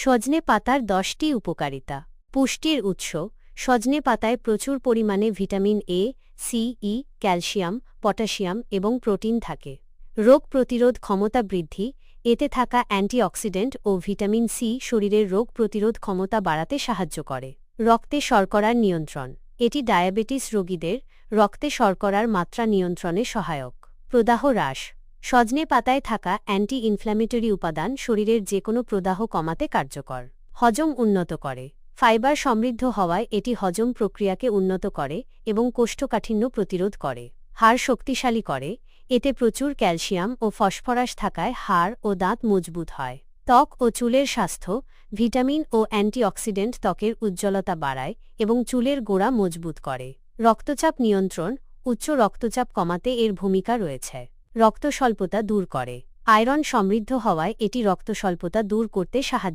সজনে পাতার 10টি উপকারিতা। পুষ্টির উৎস। সজনে পাতায় প্রচুর পরিমাণে vitamin A, C, E, calcium, potassium এবং প্রোটিন থাকে। রোগ প্রতিরোধ ক্ষমতা বৃদ্ধি। এতে থাকা অ্যান্টিঅক্সিডেন্ট ও ভিটামিন সি শরীরের রোগ প্রতিরোধ ক্ষমতা বাড়াতে সাহায্য করে। রক্তে শর্করার নিয়ন্ত্রণ। এটি ডায়াবেটিস রোগীদের রক্তে শর্করার মাত্রা নিয়ন্ত্রণে সহায়ক। প্রদাহ হ্রাস। সজনে পাতায় থাকা অ্যান্টি ইনফ্ল্যামেটরি উপাদান শরীরের যেকোনো প্রদাহ কমাতে কার্যকর। হজম উন্নত করে। ফাইবার সমৃদ্ধ হওয়ায় এটি হজম প্রক্রিয়াকে উন্নত করে এবং কোষ্ঠকাঠিন্য প্রতিরোধ করে। হাড় শক্তিশালী করে। এতে প্রচুর ক্যালসিয়াম ও ফসফরাস থাকায় হাড় ও দাঁত মজবুত হয়। ত্বক ও চুলের স্বাস্থ্য। ভিটামিন ও অ্যান্টিঅক্সিডেন্ট ত্বকের উজ্জ্বলতা বাড়ায় এবং চুলের গোড়া মজবুত করে। রক্তচাপ নিয়ন্ত্রণ। উচ্চ রক্তচাপ কমাতে এর ভূমিকা রয়েছে। রক্তস্বল্পতা দূর করে। আয়রন সমৃদ্ধ হওয়ায় এটি রক্তস্বল্পতা দূর করতে সাহায্য